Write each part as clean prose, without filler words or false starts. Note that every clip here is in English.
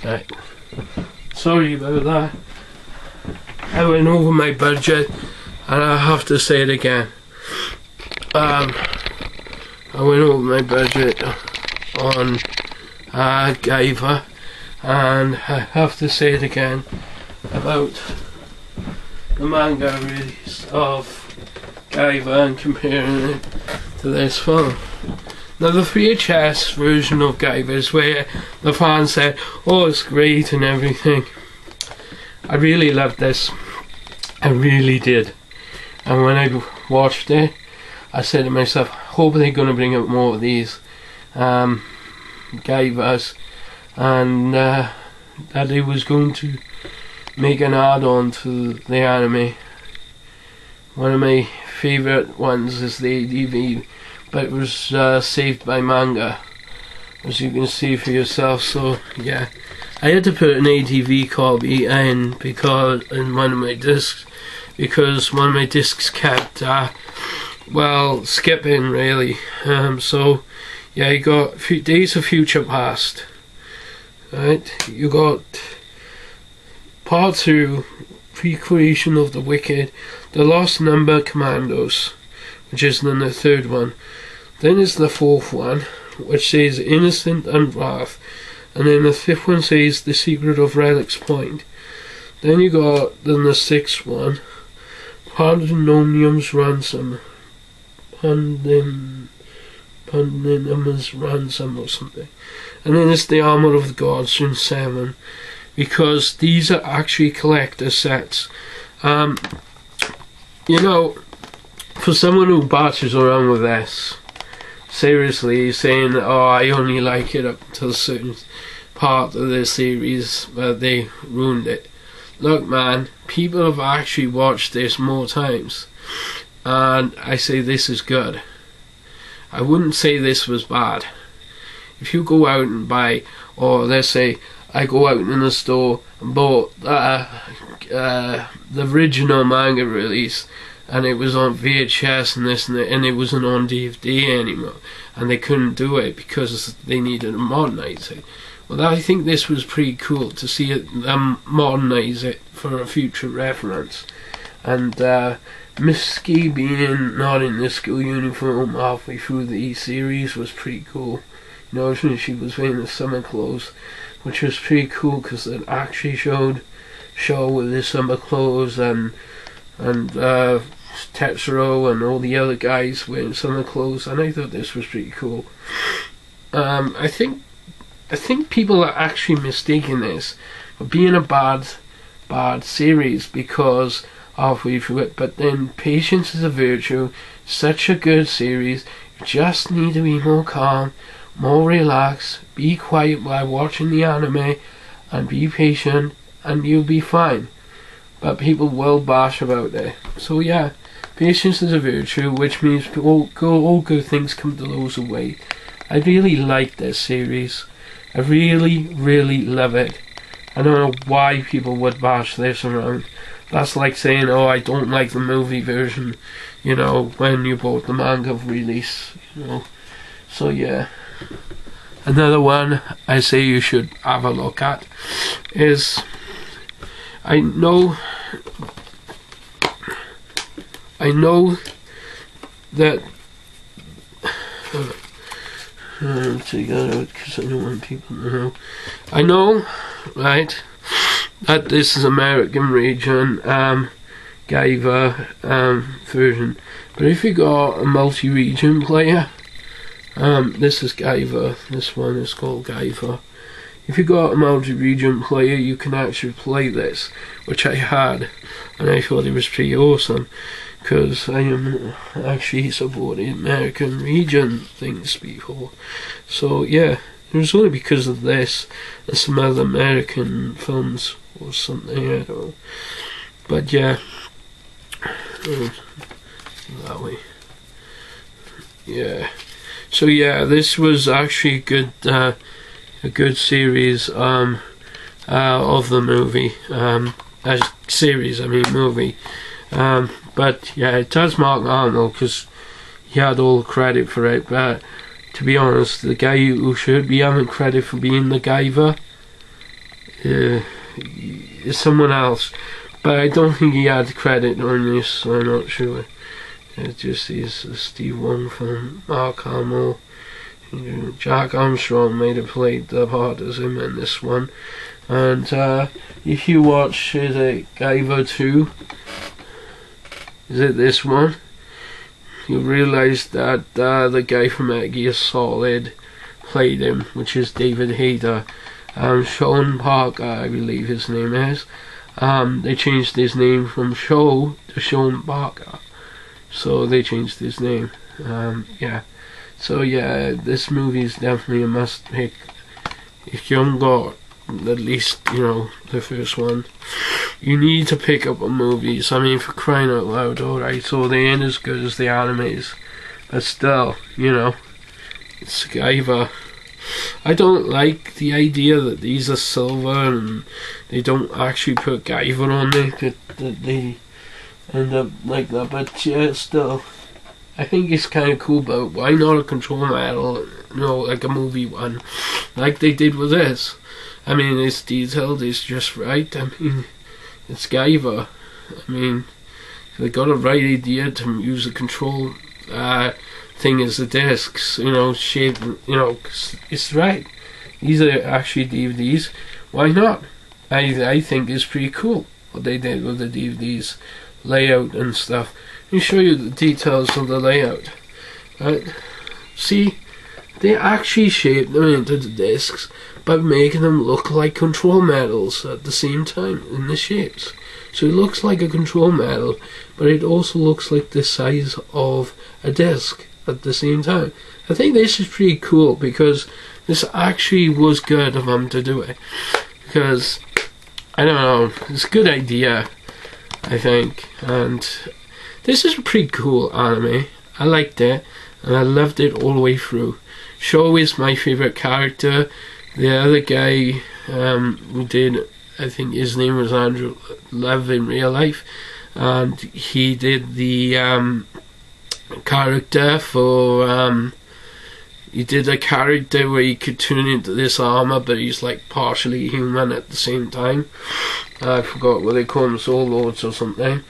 Right. Sorry about that. I went over my budget, and I have to say it again. I went over my budget on Guyver, and I have to say it again about the manga release of Guyver and comparing it to this film. Now the VHS version of Guyver is where the fans said, oh, it's great and everything. I really loved this. I really did. And when I watched it, I said to myself, hope they're going to bring out more of these Guyvers, and that they was going to make an add-on to the anime. One of my favourite ones is the ADV, but it was saved by manga, as you can see for yourself. So yeah, I had to put an ADV copy in because in one of my discs, because one of my discs kept well, skipping really. So yeah, you got Days of Future Past, right? You got Part 2, Recreation of the Wicked, The Lost Number Commandos, which is then the third one. Then is the fourth one, which says Innocent and Wrath, and then the fifth one says The Secret of Relics Point. Then you got then the sixth one, Pandemonium's Ransom, Pandemonium's Ransom or something. And then it's the Armor of the Gods in 7, because these are actually collector sets. You know, for someone who batches around with this, seriously, saying, oh, I only like it up to a certain part of the series where they ruined it. Look man, people have actually watched this more times, and I say this is good. I wouldn't say this was bad. If you go out and buy, or let's say I go out in the store and bought the original manga release, and it was on VHS and this and that, and it wasn't on DVD anymore, and they couldn't do it because they needed to modernize it. Well, I think this was pretty cool to see it modernize it for a future reference. And Miss Ski being not in the school uniform halfway through the series was pretty cool. You know, she was wearing the summer clothes, which was pretty cool because it actually showed Shaw with his summer clothes, and Tetsuro and all the other guys wearing summer clothes, and I thought this was pretty cool. I think people are actually mistaking this for being a bad series because halfway through it, but then patience is a virtue. Such a good series. You just need to be more calm, more relaxed, be quiet while watching the anime, and be patient, and you'll be fine. But people will bash about it. So yeah, patience is a virtue, which means all good things come to those who wait. I really like this series. I really love it. I don't know why people would bash this around. That's like saying, oh, I don't like the movie version, you know, when you bought the manga release, you know. So yeah. Another one I say you should have a look at is, I know that take that out because I don't want people to know. I know, right, that this is American region Guyver version, but if you got a multi-region player, this is Guyver, this one is called Guyver. If you got a multi-region player, you can actually play this, which I had, and I thought it was pretty awesome, because I am actually supporting American region things before. So yeah, it was only because of this and some other American films or something, I don't know. But yeah, that way. Yeah. So yeah, this was actually good. A good series of the movie, series, I mean movie, but yeah, it does Mark Arnold because he had all the credit for it, but to be honest, the guy who should be having credit for being the Guyver It's someone else, but I don't think he had credit on this, so I'm not sure. It just is a Steve Wong film. Mark Hamill, Jack Armstrong might have played the part as him in this one. And if you watch, is it Guyver 2? Is it this one? You realise that the guy from Eggy is Solid played him, which is David Hayter. Sean Parker, I believe his name is. They changed his name from Shaw to Sean Parker, so they changed his name. Yeah. So yeah, this movie is definitely a must pick. If you haven't got at least, you know, the first one, you need to pick up on movies. I mean, for crying out loud, alright, so they ain't as good as the animes, but still, you know, it's Guyver. I don't like the idea that these are silver and they don't actually put Guyver on it, that they end up like that, but yeah, still, I think it's kind of cool. But why not a control medal, you know, like a movie one, like they did with this? I mean, it's detailed, it's just right. I mean, it's Guyver. I mean, they got a right idea to use the control thing as the discs, you know, shape, you know, it's right. These are actually DVDs. Why not? I think it's pretty cool what they did with the DVDs, layout and stuff. Let me show you the details of the layout. Right? See, they actually shaped them into the discs by making them look like control medals at the same time in the shapes. So it looks like a control medal, but it also looks like the size of a disc at the same time. I think this is pretty cool because this actually was good of them to do it. Because, I don't know, it's a good idea, I think. And this is a pretty cool anime. I liked it, and I loved it all the way through. Shaw is my favourite character. The other guy who did, I think his name was Andrew Love in real life, and he did the character for he did a character where he could turn into this armor, but he's like partially human at the same time. I forgot what they call them, soul lords or something.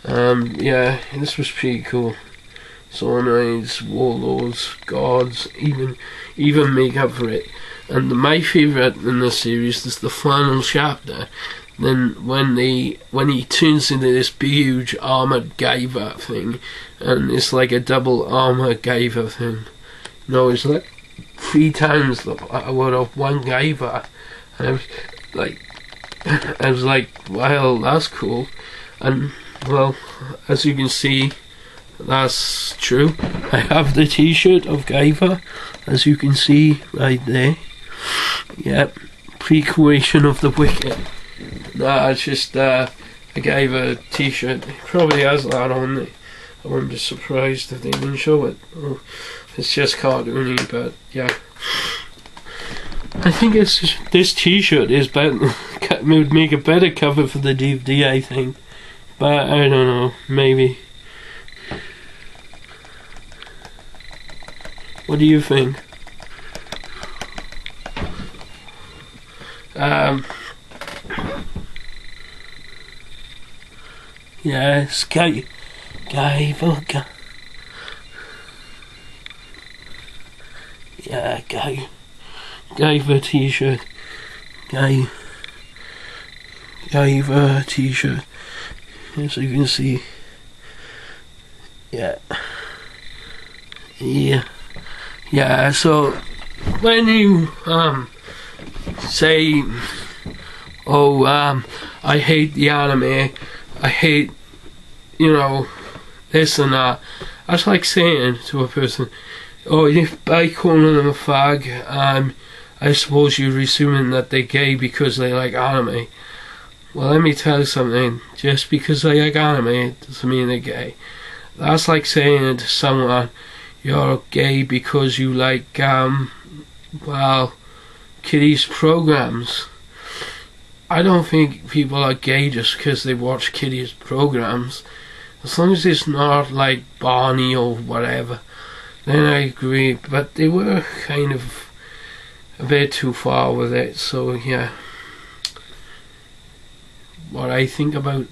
Yeah, this was pretty cool. Soninids, warlords, gods, even make up for it. And my favourite in the series is the final chapter. Then when he turns into this huge armoured Guyver thing, and it's like a double armour Guyver thing. You know, it's like 3 times the power of one Guyver. And I was like, well, that's cool. And well, as you can see, that's true. I have the t-shirt of Guyver, as you can see right there. Yep, pre-creation of the Wicket. Nah, it's just a Guyver t-shirt. It probably has that on it. I wouldn't be surprised if they didn't show it. Oh, it's just cartoony, but yeah. I think this t-shirt is better. Would make a better cover for the DVD, I think. But I don't know, maybe. What do you think? Yes, Guyver. Yeah, Guyver t-shirt. Guyver t-shirt. As you can see. Yeah. Yeah, so when you say, oh, I hate the anime, I hate, you know, this and that, that's like saying to a person, oh, if by calling them a fag, I suppose you're assuming that they're gay because they like anime. Well, let me tell you something, just because they like anime doesn't mean they're gay. That's like saying to someone, you're gay because you like, well, kiddies programs. I don't think people are gay just because they watch kiddies programs. As long as it's not like Barney or whatever, then I agree. But they were kind of a bit too far with it, so yeah. what I think about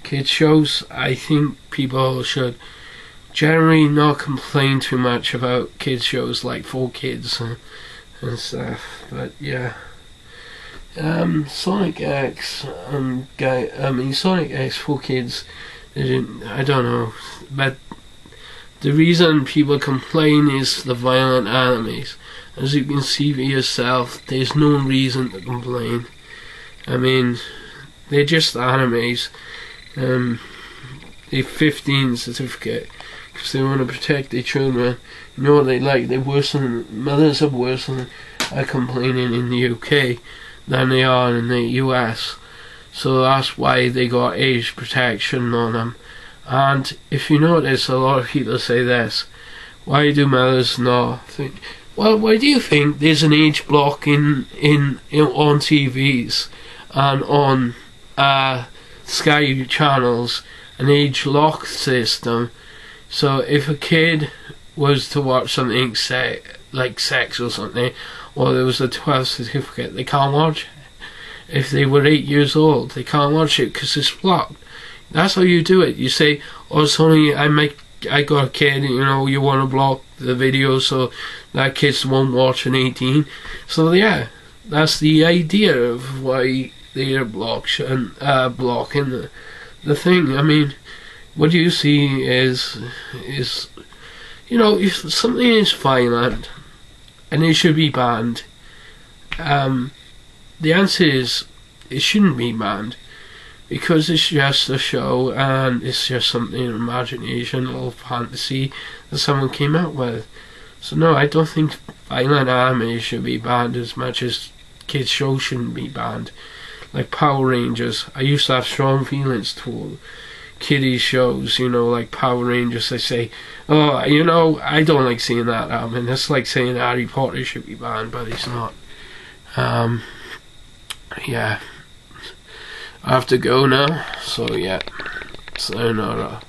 kids shows. I think people should generally not complain too much about kids shows like for kids and stuff. But yeah, Sonic X Sonic X for kids. I don't know, but the reason people complain is the violent animes. As you can see for yourself, there's no reason to complain. I mean, they're just animes. They're 15 certificate because they want to protect their children. You know what they like? They're worse than mothers are worse than complaining in the UK than they are in the US. So that's why they got age protection on them. And if you notice, a lot of people say this: why do mothers not think? Well, why do you think there's an age block in on TVs and on Sky channels, an age lock system? So if a kid was to watch something like sex or something, or there was a 12 certificate, they can't watch it. If they were 8 years old, they can't watch it because it's blocked. That's how you do it. You say, oh Sony, I got a kid, you know, you want to block the video so that kids won't watch an 18. So yeah, that's the idea of why they are blocking the thing. I mean, what you see is you know, if something is violent and it should be banned, the answer is it shouldn't be banned, because it's just a show and it's just something in imagination or fantasy that someone came up with. So no, I don't think violent anime should be banned as much as kids shows shouldn't be banned. Like Power Rangers, I used to have strong feelings toward kiddie shows, you know, like Power Rangers. I say, oh, you know, I don't like seeing that. I mean, that's like saying Harry Potter should be banned, but it's not. Yeah, I have to go now, so yeah, sayonara.